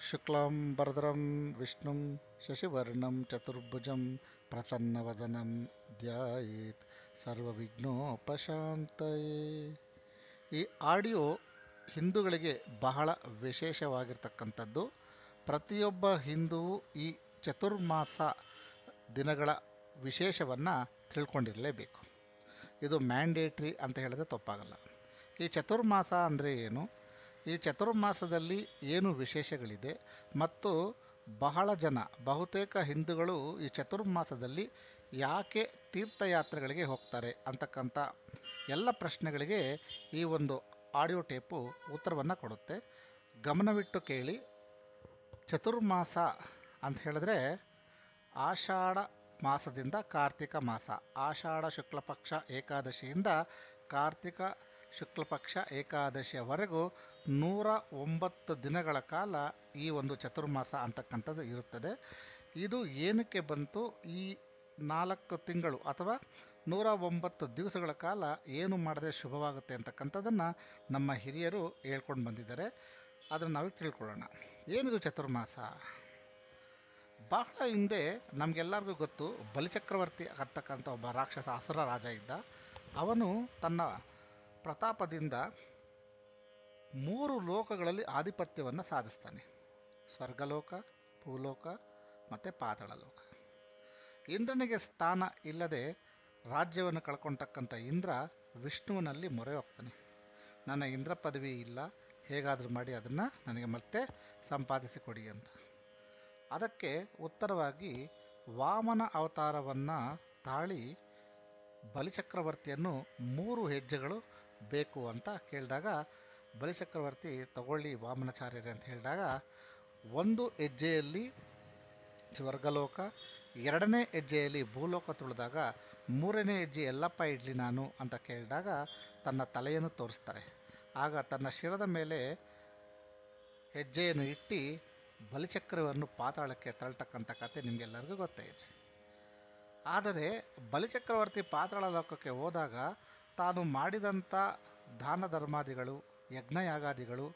ಶುಕ್ಲಾಂಬರಧರಂ ವಿಷ್ಣುಂ ಶಶಿವರ್ಣಂ ಚತುರ್ಭುಜಂ ಪ್ರಸನ್ನವದನಂ ಧ್ಯಾಯೇತ್ ಸರ್ವವಿಘ್ನೋಪಶಾಂತಯೇ. ಈ ಆಡಿಯೋ ಹಿಂದೂಗಳಿಗೆ ಬಹಳ ವಿಶೇಷವಾಗಿರ್ತಕ್ಕಂಥದ್ದು. ಪ್ರತಿಯೊಬ್ಬ ಹಿಂದುವು ಈ ಚತುರ್ಮಾಸ ದಿನಗಳ ವಿಶೇಷವನ್ನು ತಿಳ್ಕೊಂಡಿರಲೇಬೇಕು. ಇದು ಮ್ಯಾಂಡೇಟ್ರಿ ಅಂತ ಹೇಳಿದ್ರೆ ತಪ್ಪಾಗಲ್ಲ. ಈ ಚತುರ್ಮಾಸ ಅಂದರೆ ಏನು, ಈ ಚತುರ್ಮಾಸದಲ್ಲಿ ಏನು ವಿಶೇಷಗಳಿದೆ ಮತ್ತು ಬಹಳ ಜನ ಬಹುತೇಕ ಹಿಂದೂಗಳು ಈ ಚತುರ್ಮಾಸದಲ್ಲಿ ಯಾಕೆ ತೀರ್ಥಯಾತ್ರೆಗಳಿಗೆ ಹೋಗ್ತಾರೆ ಅಂತಕ್ಕಂಥ ಎಲ್ಲ ಪ್ರಶ್ನೆಗಳಿಗೆ ಈ ಒಂದು ಆಡಿಯೋ ಟೇಪು ಉತ್ತರವನ್ನು ಕೊಡುತ್ತೆ. ಗಮನವಿಟ್ಟು ಕೇಳಿ. ಚತುರ್ಮಾಸ ಅಂತ ಹೇಳಿದ್ರೆ ಆಷಾಢ ಮಾಸದಿಂದ ಕಾರ್ತಿಕ ಮಾಸ, ಆಷಾಢ ಶುಕ್ಲಪಕ್ಷ ಏಕಾದಶಿಯಿಂದ ಕಾರ್ತಿಕ ಶುಕ್ಲಪಕ್ಷ ಏಕಾದಶಿಯವರೆಗೂ 109 ದಿನಗಳ ಕಾಲ ಈ ಒಂದು ಚತುರ್ಮಾಸ ಅಂತಕ್ಕಂಥದ್ದು ಇರುತ್ತದೆ. ಇದು ಏನಕ್ಕೆ ಬಂತು, ಈ 4 ತಿಂಗಳು ಅಥವಾ 109 ದಿವಸಗಳ ಕಾಲ ಏನು ಮಾಡಿದ್ರೆ ಶುಭವಾಗುತ್ತೆ ಅಂತಕ್ಕಂಥದ್ದನ್ನು ನಮ್ಮ ಹಿರಿಯರು ಹೇಳ್ಕೊಂಡು ಬಂದಿದ್ದಾರೆ. ಅದನ್ನು ನಾವು ತಿಳ್ಕೊಳ್ಳೋಣ. ಏನಿದು ಚತುರ್ಮಾಸ? ಬಹಳ ಹಿಂದೆ ನಮಗೆಲ್ಲರಿಗೂ ಗೊತ್ತು, ಬಲಿಚಕ್ರವರ್ತಿ ಅಂತಕ್ಕಂಥ ಒಬ್ಬ ರಾಕ್ಷಸ ಅಸುರ ರಾಜ ಇದ್ದ. ಅವನು ತನ್ನ ಪ್ರತಾಪದಿಂದ 3 ಲೋಕಗಳಲ್ಲಿ ಆಧಿಪತ್ಯವನ್ನು ಸಾಧಿಸ್ತಾನೆ. ಸ್ವರ್ಗಲೋಕ, ಭೂಲೋಕ ಮತ್ತು ಪಾತಾಳ ಲೋಕ. ಇಂದ್ರನಿಗೆ ಸ್ಥಾನ ಇಲ್ಲದೆ ರಾಜ್ಯವನ್ನು ಕಳ್ಕೊಳ್ತಕ್ಕಂಥ ಇಂದ್ರ ವಿಷ್ಣುವಿನಲ್ಲಿ ಮೊರೆ ಹೋಗ್ತಾನೆ. ನನ್ನ ಇಂದ್ರ ಪದವಿ ಇಲ್ಲ, ಹೇಗಾದರೂ ಮಾಡಿ ಅದನ್ನು ನನಗೆ ಮತ್ತೆ ಸಂಪಾದಿಸಿಕೊಡಿ ಅಂತ. ಅದಕ್ಕೆ ಉತ್ತರವಾಗಿ ವಾಮನ ಅವತಾರವನ್ನು ತಾಳಿ ಬಲಿಚಕ್ರವರ್ತಿಯನ್ನು 3 ಹೆಜ್ಜೆಗಳು ಬೇಕು ಅಂತ ಕೇಳಿದಾಗ ಬಲಿಚಕ್ರವರ್ತಿ ತಗೊಳ್ಳಿ ವಾಮನಾಚಾರ್ಯರೇ ಅಂತ ಹೇಳಿದಾಗ, 1 ಹೆಜ್ಜೆಯಲ್ಲಿ ಸ್ವರ್ಗಲೋಕ, 2ನೇ ಹೆಜ್ಜೆಯಲ್ಲಿ ಭೂಲೋಕ ತುಳಿದಾಗ 3ನೇ ಹೆಜ್ಜೆ ಎಲ್ಲಪ್ಪ ಇಡಲಿ ನಾನು ಅಂತ ಕೇಳಿದಾಗ ತನ್ನ ತಲೆಯನ್ನು ತೋರಿಸ್ತಾರೆ. ಆಗ ತನ್ನ ಶಿರದ ಮೇಲೆ ಹೆಜ್ಜೆಯನ್ನು ಇಟ್ಟು ಬಲಿಚಕ್ರವನ್ನು ಪಾತಾಳಕ್ಕೆ ತಳ್ತಕ್ಕಂಥ ಕಥೆ ನಿಮಗೆಲ್ಲರಿಗೂ ಗೊತ್ತೇ ಇದೆ. ಆದರೆ ಬಲಿಚಕ್ರವರ್ತಿ ಪಾತಾಳ ಲೋಕಕ್ಕೆ ಹೋದಾಗ ತಾನು ಮಾಡಿದಂಥ ದಾನ ಧರ್ಮಾದಿಗಳು, ಯಜ್ಞಯಾಗಾದಿಗಳು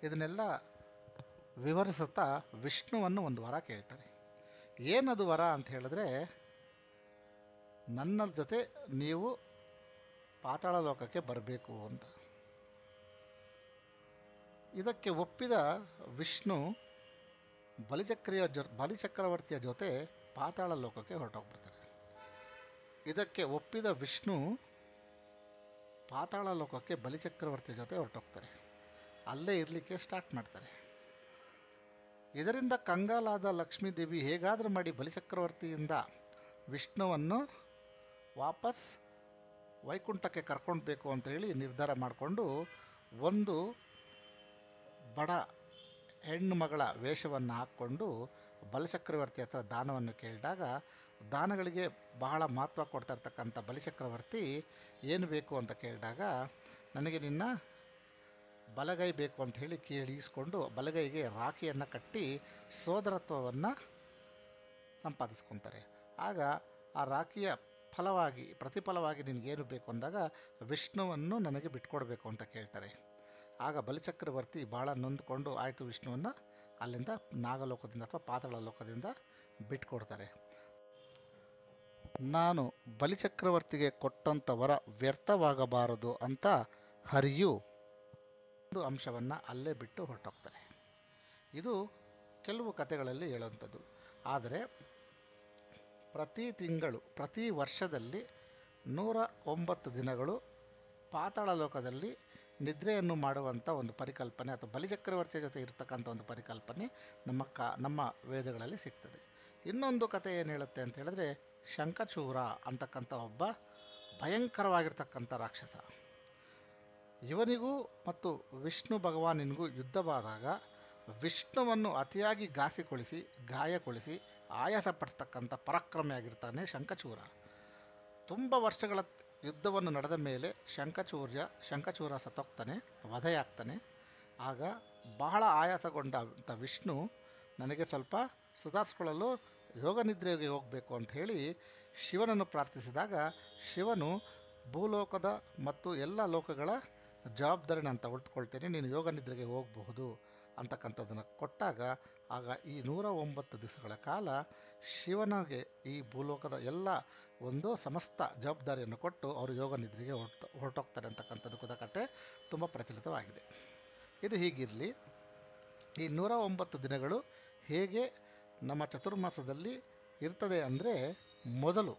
ಇದನ್ನೆಲ್ಲ ವಿವರಿಸುತ್ತಾ ವಿಷ್ಣುವನ್ನು ಒಂದು ವರ ಕೇಳ್ತಾರೆ. ಏನದು ವರ ಅಂತ ಹೇಳಿದ್ರೆ, ನನ್ನ ಜೊತೆ ನೀವು ಪಾತಾಳ ಲೋಕಕ್ಕೆ ಬರಬೇಕು ಅಂತ. ಇದಕ್ಕೆ ಒಪ್ಪಿದ ವಿಷ್ಣು ಬಲಿಚಕ್ರವರ್ತಿಯ ಜೊತೆ ಪಾತಾಳ ಲೋಕಕ್ಕೆ ಹೊರಟೋಗ್ಬಿಡ್ತಾರೆ. ಇದಕ್ಕೆ ಒಪ್ಪಿದ ವಿಷ್ಣು ಪಾತಾಳ ಲೋಕಕ್ಕೆ ಬಲಿಚಕ್ರವರ್ತಿಯ ಜೊತೆ ಹೊರಟೋಗ್ತಾರೆ. ಅಲ್ಲೇ ಇರಲಿಕ್ಕೆ ಸ್ಟಾರ್ಟ್ ಮಾಡ್ತಾರೆ. ಇದರಿಂದ ಕಂಗಾಲಾದ ಲಕ್ಷ್ಮೀದೇವಿ ಹೇಗಾದರೂ ಮಾಡಿ ಬಲಿಚಕ್ರವರ್ತಿಯಿಂದ ವಿಷ್ಣುವನ್ನು ವಾಪಸ್ ವೈಕುಂಠಕ್ಕೆ ಕರ್ಕೊಳ್ಬೇಕು ಅಂತೇಳಿ ನಿರ್ಧಾರ ಮಾಡಿಕೊಂಡು ಒಂದು ಬಡ ಹೆಣ್ಣು ಮಗಳ ವೇಷವನ್ನು ಹಾಕ್ಕೊಂಡು ಬಲಿಚಕ್ರವರ್ತಿ ಹತ್ರ ದಾನವನ್ನು ಕೇಳಿದಾಗ, ದಾನಗಳಿಗೆ ಬಹಳ ಮಹತ್ವ ಕೊಡ್ತಾ ಇರ್ತಕ್ಕಂಥ ಬಲಿಚಕ್ರವರ್ತಿ ಏನು ಬೇಕು ಅಂತ ಕೇಳಿದಾಗ, ನನಗೆ ನಿನ್ನ ಬಲಗೈ ಬೇಕು ಅಂತ ಹೇಳಿ ಕೀಳಿಸ್ಕೊಂಡು ಬಲಗೈಗೆ ರಾಖಿಯನ್ನು ಕಟ್ಟಿ ಸೋದರತ್ವವನ್ನು ಸಂಪಾದಿಸ್ಕೊತಾರೆ. ಆಗ ಆ ರಾಖಿಯ ಪ್ರತಿಫಲವಾಗಿ ನಿನಗೇನು ಬೇಕು ಅಂದಾಗ ವಿಷ್ಣುವನ್ನು ನನಗೆ ಬಿಟ್ಕೊಡ್ಬೇಕು ಅಂತ ಕೇಳ್ತಾರೆ. ಆಗ ಬಲಿಚಕ್ರವರ್ತಿ ಭಾಳ ನೊಂದ್ಕೊಂಡು ಆಯಿತು ವಿಷ್ಣುವನ್ನು ಅಲ್ಲಿಂದ ನಾಗಲೋಕದಿಂದ ಅಥವಾ ಪಾತಾಳ ಲೋಕದಿಂದ ಬಿಟ್ಕೊಡ್ತಾರೆ. ನಾನು ಬಲಿಚಕ್ರವರ್ತಿಗೆ ಕೊಟ್ಟಂಥ ವರ ವ್ಯರ್ಥವಾಗಬಾರದು ಅಂತ ಹರಿಯು ಒಂದು ಅಂಶವನ್ನು ಅಲ್ಲೇ ಬಿಟ್ಟು ಹೊರಟೋಗ್ತಾರೆ. ಇದು ಕೆಲವು ಕಥೆಗಳಲ್ಲಿ ಹೇಳುವಂಥದ್ದು. ಆದರೆ ಪ್ರತಿ ವರ್ಷದಲ್ಲಿ 109 ದಿನಗಳು ಪಾತಾಳ ಲೋಕದಲ್ಲಿ ನಿದ್ರೆಯನ್ನು ಮಾಡುವಂಥ ಒಂದು ಪರಿಕಲ್ಪನೆ ಅಥವಾ ಬಲಿಚಕ್ರವರ್ತಿಯ ಜೊತೆ ಇರತಕ್ಕಂಥ ಒಂದು ಪರಿಕಲ್ಪನೆ ನಮ್ಮ ವೇದಗಳಲ್ಲಿ ಸಿಗ್ತದೆ. ಇನ್ನೊಂದು ಕಥೆ ಏನು ಹೇಳುತ್ತೆ ಅಂತ ಹೇಳಿದ್ರೆ, ಶಂಖಚೂರ ಅಂತಕ್ಕಂಥ ಒಬ್ಬ ಭಯಂಕರವಾಗಿರ್ತಕ್ಕಂಥ ರಾಕ್ಷಸ. ಇವನಿಗೂ ಮತ್ತು ವಿಷ್ಣು ಭಗವಾನಿಗೂ ಯುದ್ಧವಾದಾಗ ವಿಷ್ಣುವನ್ನು ಅತಿಯಾಗಿ ಗಾಯಗೊಳಿಸಿ ಆಯಾಸಪಡಿಸ್ತಕ್ಕಂಥ ಪರಾಕ್ರಮಿಯಾಗಿರ್ತಾನೆ ಶಂಖಚೂರ. ತುಂಬ ವರ್ಷಗಳ ಯುದ್ಧವನ್ನು ನಡೆದ ಮೇಲೆ ಶಂಖಚೂರ ಸತ್ತೋಗ್ತಾನೆ, ವಧೆಯಾಗ್ತಾನೆ. ಆಗ ಬಹಳ ಆಯಾಸಗೊಂಡ ವಿಷ್ಣು ನನಗೆ ಸ್ವಲ್ಪ ಸುಧಾರಿಸ್ಕೊಳ್ಳಲು ಯೋಗ ನಿದ್ರೆಗೆ ಹೋಗಬೇಕು ಅಂತ ಹೇಳಿ ಶಿವನನ್ನು ಪ್ರಾರ್ಥಿಸಿದಾಗ, ಶಿವನು ಭೂಲೋಕದ ಮತ್ತು ಎಲ್ಲ ಲೋಕಗಳ ಜವಾಬ್ದಾರಿ ನಾನು ತೆಗೆದುಕೊಳ್ತೇನೆ, ನೀನು ಯೋಗ ನಿದ್ರೆಗೆ ಹೋಗಬಹುದು ಅಂತಕ್ಕಂಥದ್ದನ್ನು ಕೊಟ್ಟಾಗ ಆಗ ಈ 109 ದಿವಸಗಳ ಕಾಲ ಶಿವನಿಗೆ ಈ ಭೂಲೋಕದ ಎಲ್ಲ ಒಂದು ಸಮಸ್ತ ಜವಾಬ್ದಾರಿಯನ್ನು ಕೊಟ್ಟು ಅವರು ಯೋಗ ನಿದ್ರೆಗೆ ಹೊರಟೋಗ್ತಾರೆ ಅಂತಕ್ಕಂಥದ್ದು ಕುದಕತೆ ತುಂಬ ಪ್ರಚಲಿತವಾಗಿದೆ. ಇದು ಹೀಗಿರಲಿ, ಈ 109 ದಿನಗಳು ಹೇಗೆ ನಮ್ಮ ಚತುರ್ಮಾಸದಲ್ಲಿ ಇರ್ತದೆ ಅಂದರೆ, ಮೊದಲು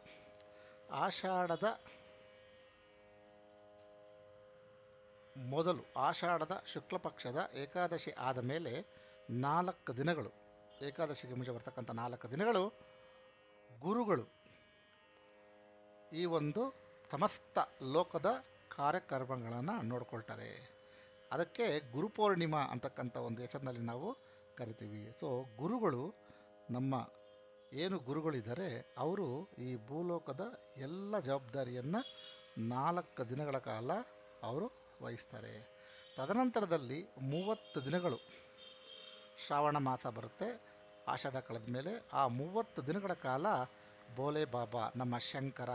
ಆಷಾಢದ ಶುಕ್ಲ ಪಕ್ಷದ ಏಕಾದಶಿ ಆದ ಮೇಲೆ 4 ದಿನಗಳು, ಏಕಾದಶಿಗೆ ಮುಂಚೆ ಬರ್ತಕ್ಕಂಥ 4 ದಿನಗಳು ಗುರುಗಳು ಈ ಒಂದು ಸಮಸ್ತ ಲೋಕದ ಕಾರ್ಯಕ್ರಮಗಳನ್ನು ನೋಡ್ಕೊಳ್ತಾರೆ. ಅದಕ್ಕೆ ಗುರುಪೌರ್ಣಿಮಾ ಅಂತಕ್ಕಂಥ ಒಂದು ಹೆಸರಿನಲ್ಲಿ ನಾವು ಕರಿತೀವಿ. ಸೊ ಗುರುಗಳು, ನಮ್ಮ ಏನು ಗುರುಗಳಿದ್ದಾರೆ, ಅವರು ಈ ಭೂಲೋಕದ ಎಲ್ಲ ಜವಾಬ್ದಾರಿಯನ್ನು 4 ದಿನಗಳ ಕಾಲ ಅವರು ವಹಿಸ್ತಾರೆ. ತದನಂತರದಲ್ಲಿ 30 ದಿನಗಳು ಶ್ರಾವಣ ಮಾಸ ಬರುತ್ತೆ. ಆಷಾಢ ಕಳೆದ ಮೇಲೆ ಆ 30 ದಿನಗಳ ಕಾಲ ಬೋಲೆ ಬಾಬಾ, ನಮ್ಮ ಶಂಕರ,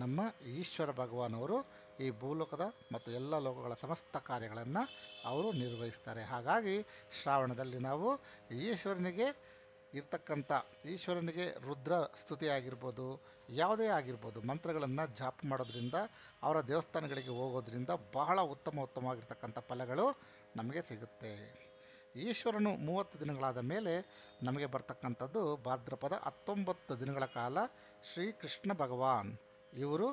ನಮ್ಮ ಈಶ್ವರ ಭಗವಾನವರು ಈ ಭೂಲೋಕದ ಮತ್ತು ಎಲ್ಲ ಲೋಕಗಳ ಸಮಸ್ತ ಕಾರ್ಯಗಳನ್ನು ಅವರು ನಿರ್ವಹಿಸ್ತಾರೆ. ಹಾಗಾಗಿ ಶ್ರಾವಣದಲ್ಲಿ ನಾವು ಈಶ್ವರನಿಗೆ ರುದ್ರ ಸ್ತುತಿ ಆಗಿರ್ಬೋದು, ಯಾವುದೇ ಆಗಿರ್ಬೋದು, ಮಂತ್ರಗಳನ್ನು ಜಾಪ ಮಾಡೋದ್ರಿಂದ, ಅವರ ದೇವಸ್ಥಾನಗಳಿಗೆ ಹೋಗೋದ್ರಿಂದ ಬಹಳ ಉತ್ತಮವಾಗಿರ್ತಕ್ಕಂಥ ಫಲಗಳು ನಮಗೆ ಸಿಗುತ್ತೆ. ಈಶ್ವರನು 30 ದಿನಗಳಾದ ಮೇಲೆ ನಮಗೆ ಬರ್ತಕ್ಕಂಥದ್ದು ಭಾದ್ರಪದ 19 ದಿನಗಳ ಕಾಲ ಶ್ರೀಕೃಷ್ಣ ಭಗವಾನ್ ಇವರು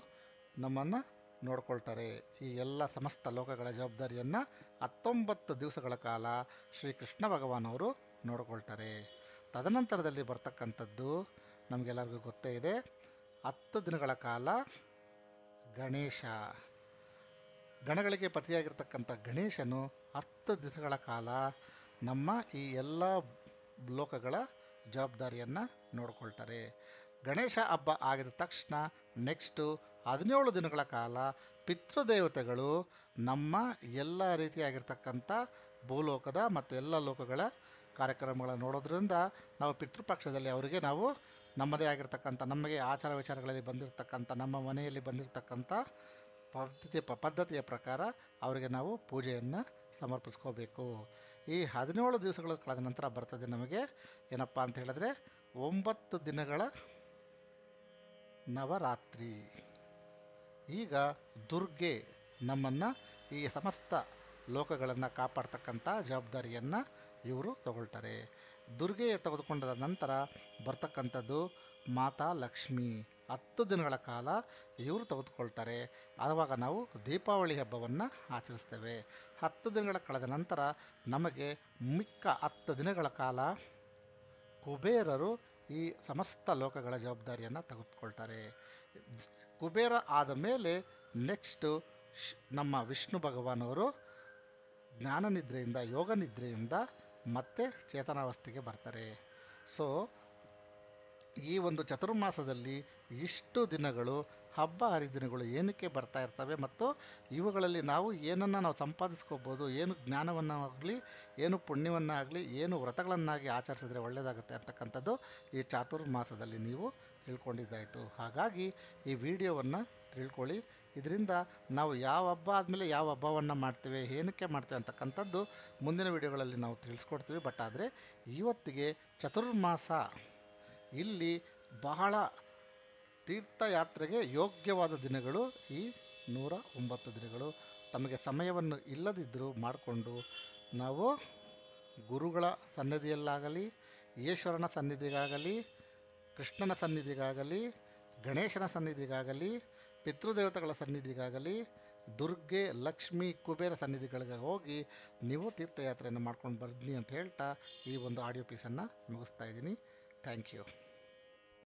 ನಮ್ಮನ್ನು ನೋಡ್ಕೊಳ್ತಾರೆ. ಈ ಎಲ್ಲ ಸಮಸ್ತ ಲೋಕಗಳ ಜವಾಬ್ದಾರಿಯನ್ನು 19 ದಿವಸಗಳ ಕಾಲ ಶ್ರೀಕೃಷ್ಣ ಭಗವಾನ್ ಅವರು ನೋಡ್ಕೊಳ್ತಾರೆ. ತದನಂತರದಲ್ಲಿ ಬರ್ತಕ್ಕಂಥದ್ದು ನಮಗೆಲ್ಲರಿಗೂ ಗೊತ್ತೇ ಇದೆ, 10 ದಿನಗಳ ಕಾಲ ಗಣೇಶ. ಗಣಗಳಿಗೆ ಪತಿಯಾಗಿರ್ತಕ್ಕಂಥ ಗಣೇಶನು 10 ದಿವಸಗಳ ಕಾಲ ನಮ್ಮ ಈ ಎಲ್ಲ ಲೋಕಗಳ ಜವಾಬ್ದಾರಿಯನ್ನು ನೋಡ್ಕೊಳ್ತಾರೆ. ಗಣೇಶ ಹಬ್ಬ ಆಗಿದ ತಕ್ಷಣ ನೆಕ್ಸ್ಟು 17 ದಿನಗಳ ಕಾಲ ಪಿತೃದೇವತೆಗಳು ನಮ್ಮ ಎಲ್ಲ ರೀತಿಯಾಗಿರ್ತಕ್ಕಂಥ ಭೂಲೋಕದ ಮತ್ತು ಎಲ್ಲ ಲೋಕಗಳ ಕಾರ್ಯಕ್ರಮಗಳನ್ನು ನೋಡೋದ್ರಿಂದ ನಾವು ಪಿತೃಪಕ್ಷದಲ್ಲಿ ಅವರಿಗೆ ನಾವು ನಮ್ಮದೇ ಆಗಿರ್ತಕ್ಕಂಥ, ನಮಗೆ ಆಚಾರ ವಿಚಾರಗಳಲ್ಲಿ ಬಂದಿರತಕ್ಕಂಥ, ನಮ್ಮ ಮನೆಯಲ್ಲಿ ಬಂದಿರತಕ್ಕಂಥ ಪದ್ಧತಿಯ ಪ್ರಕಾರ ಅವರಿಗೆ ನಾವು ಪೂಜೆಯನ್ನು ಸಮರ್ಪಿಸ್ಕೋಬೇಕು. ಈ 17 ದಿವಸಗಳ ಕಳೆದ ನಂತರ ಬರ್ತದೆ ನಮಗೆ ಏನಪ್ಪ ಅಂತ ಹೇಳಿದ್ರೆ 9 ದಿನಗಳ ನವರಾತ್ರಿ. ಈಗ ದುರ್ಗೆ ನಮ್ಮನ್ನು ಈ ಸಮಸ್ತ ಲೋಕಗಳನ್ನು ಕಾಪಾಡ್ತಕ್ಕಂಥ ಜವಾಬ್ದಾರಿಯನ್ನು ಇವರು ತಗೊಳ್ತಾರೆ. ದುರ್ಗೆ ತೆಗೆದುಕೊಂಡ ನಂತರ ಬರ್ತಕ್ಕಂಥದ್ದು ಮಾತಾ ಲಕ್ಷ್ಮಿ. 10 ದಿನಗಳ ಕಾಲ ಇವರು ತೆಗೆದುಕೊಳ್ತಾರೆ. ಆವಾಗ ನಾವು ದೀಪಾವಳಿ ಹಬ್ಬವನ್ನು ಆಚರಿಸ್ತೇವೆ. 10 ದಿನಗಳ ಕಳೆದ ನಂತರ ನಮಗೆ ಮಿಕ್ಕ 10 ದಿನಗಳ ಕಾಲ ಕುಬೇರರು ಈ ಸಮಸ್ತ ಲೋಕಗಳ ಜವಾಬ್ದಾರಿಯನ್ನು ತೆಗೆದುಕೊಳ್ತಾರೆ. ಕುಬೇರ ಆದ ಮೇಲೆ ನೆಕ್ಸ್ಟು ನಮ್ಮ ವಿಷ್ಣು ಭಗವಾನವರು ಜ್ಞಾನನಿದ್ರೆಯಿಂದ, ಯೋಗ ನಿದ್ರೆಯಿಂದ ಮತ್ತೆ ಚೇತನಾವಸ್ಥೆಗೆ ಬರ್ತಾರೆ. ಸೊ ಈ ಒಂದು ಚತುರ್ಮಾಸದಲ್ಲಿ ಇಷ್ಟು ದಿನಗಳು ಹಬ್ಬ ಹರಿದಿನಗಳು ಏನಕ್ಕೆ ಬರ್ತಾ ಇರ್ತವೆ ಮತ್ತು ಇವುಗಳಲ್ಲಿ ನಾವು ಏನನ್ನು ನಾವು ಸಂಪಾದಿಸ್ಕೋಬೋದು, ಏನು ಜ್ಞಾನವನ್ನಾಗಲಿ, ಏನು ಪುಣ್ಯವನ್ನಾಗಲಿ, ಏನು ವ್ರತಗಳನ್ನಾಗಿ ಆಚರಿಸಿದ್ರೆ ಒಳ್ಳೆಯದಾಗುತ್ತೆ ಅಂತಕ್ಕಂಥದ್ದು ಈ ಚಾತುರ್ಮಾಸದಲ್ಲಿ ನೀವು ತಿಳ್ಕೊಂಡಿದ್ದಾಯಿತು. ಹಾಗಾಗಿ ಈ ವಿಡಿಯೋವನ್ನು ತಿಳ್ಕೊಳ್ಳಿ. ಇದರಿಂದ ನಾವು ಯಾವ ಹಬ್ಬ ಆದಮೇಲೆ ಯಾವ ಹಬ್ಬವನ್ನು ಮಾಡ್ತೇವೆ, ಏನಕ್ಕೆ ಮಾಡ್ತೇವೆ ಅಂತಕ್ಕಂಥದ್ದು ಮುಂದಿನ ವಿಡಿಯೋಗಳಲ್ಲಿ ನಾವು ತಿಳಿಸ್ಕೊಡ್ತೀವಿ. ಬಟ್ ಆದರೆ ಇವತ್ತಿಗೆ ಚತುರ್ಮಾಸ ಇಲ್ಲಿ ಬಹಳ ತೀರ್ಥಯಾತ್ರೆಗೆ ಯೋಗ್ಯವಾದ ದಿನಗಳು ಈ 109 ದಿನಗಳು. ತಮಗೆ ಸಮಯವನ್ನು ಇಲ್ಲದಿದ್ದರೂ ಮಾಡಿಕೊಂಡು ನಾವು ಗುರುಗಳ ಸನ್ನಿಧಿಯಲ್ಲಾಗಲಿ, ಈಶ್ವರನ ಸನ್ನಿಧಿಗಾಗಲಿ, ಕೃಷ್ಣನ ಸನ್ನಿಧಿಗಾಗಲಿ, ಗಣೇಶನ ಸನ್ನಿಧಿಗಾಗಲಿ, ಪಿತೃದೇವತೆಗಳ ಸನ್ನಿಧಿಗಾಗಲಿ, ದುರ್ಗೆ, ಲಕ್ಷ್ಮಿ, ಕುಬೇರ ಸನ್ನಿಧಿಗಳಿಗೆ ಹೋಗಿ ನೀವು ತೀರ್ಥಯಾತ್ರೆಯನ್ನು ಮಾಡ್ಕೊಂಡು ಬನ್ನಿ ಅಂತ ಹೇಳ್ತಾ ಈ ಒಂದು ಆಡಿಯೋ ಪೀಸನ್ನು ಮುಗಿಸ್ತಾ ಇದ್ದೀನಿ. Thank you.